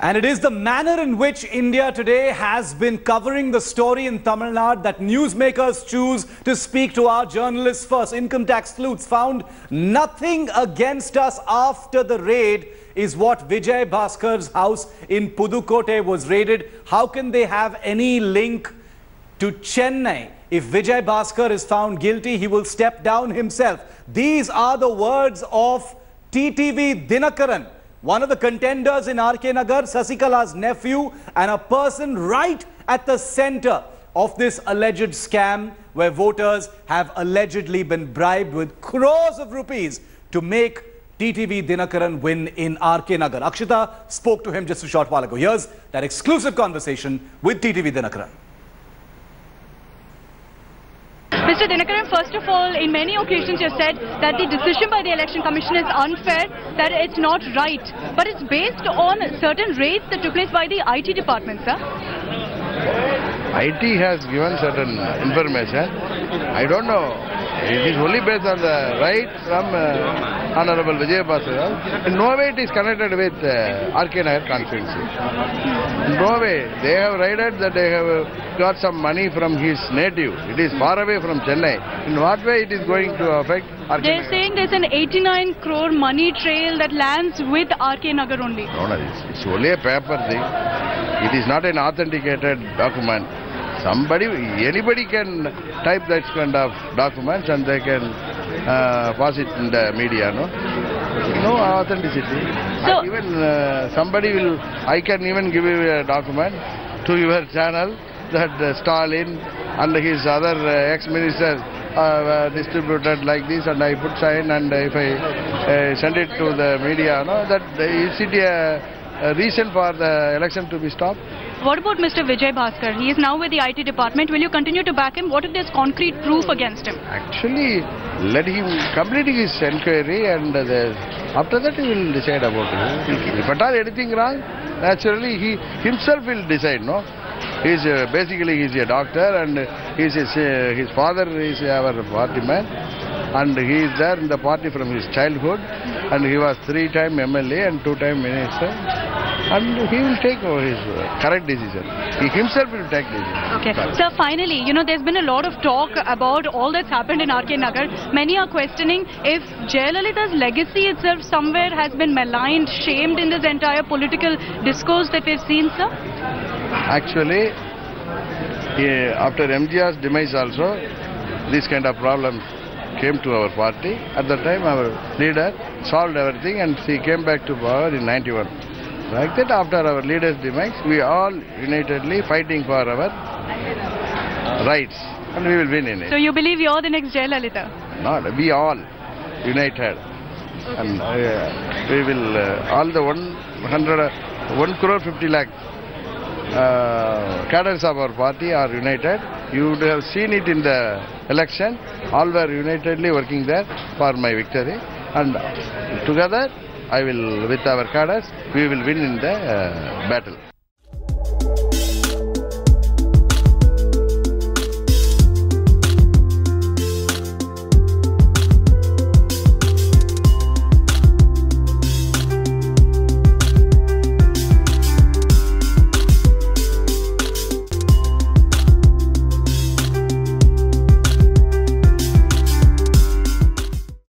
And it is the manner in which India today has been covering the story in Tamil Nadu that newsmakers choose to speak to our journalists first. Income tax sleuths found nothing against us after the raid is what Vijay Bhaskar's house in Pudukkottai was raided. How can they have any link to Chennai? If Vijay Bhaskar is found guilty, he will step down himself. These are the words of TTV Dinakaran, one of the contenders in RK Nagar, Sasikala's nephew, and a person right at the center of this alleged scam where voters have allegedly been bribed with crores of rupees to make TTV Dinakaran win in RK Nagar. Akshita spoke to him just a short while ago. Here's that exclusive conversation with TTV Dinakaran. Mr. Dinakaran, first of all, in many occasions you have said that the decision by the Election Commission is unfair, that it's not right. But it's based on certain raids that took place by the IT department, sir. IT has given certain information. I don't know. It is only based on the right from Honorable Vijay Bhaskar. In no way it is connected with RK Nagar constituency. In no way. They have raided that they have got some money from his native. It is far away from Chennai. In what way it is going to affect RK Nagar? They're saying there's an 89 crore money trail that lands with RK Nagar only. No, it's only a paper thing. It is not an authenticated document. Anybody can type that kind of documents and they can pass it in the media, no? No authenticity. So, I can even give you a document to your channel that Stalin and his other ex-ministers distributed like this, and I put sign, and if I send it to the media, no, that is it a reason for the election to be stopped? What about Mr. Vijay Bhaskar? He is now with the IT department. Will you continue to back him? What if there's concrete proof against him? Actually, let him complete his inquiry, and after that he will decide about it. If at all anything wrong, naturally he himself will decide, no? Basically he's a doctor, and his father is our party man, and he is there in the party from his childhood, and he was 3-time MLA and 2-time minister, and he will take his correct decision. He himself will take decision. Okay. Sir, finally, there's been a lot of talk about all that's happened in RK Nagar. Many are questioning if Jayalalitha's legacy itself somewhere has been maligned, shamed in this entire political discourse that we've seen, sir. Actually, after MGR's demise also, this kind of problems came to our party. At the time, our leader solved everything and he came back to power in 91. Like that, after our leader's demise, we all unitedly fighting for our rights, and we will win in it. So you believe you're the next Jayalalitha? No, we all united, and we will all the 1 crore 50 lakh cadres of our party are united. You would have seen it in the election. All were unitedly working there for my victory, and together, with our cadres, we will win in the battle.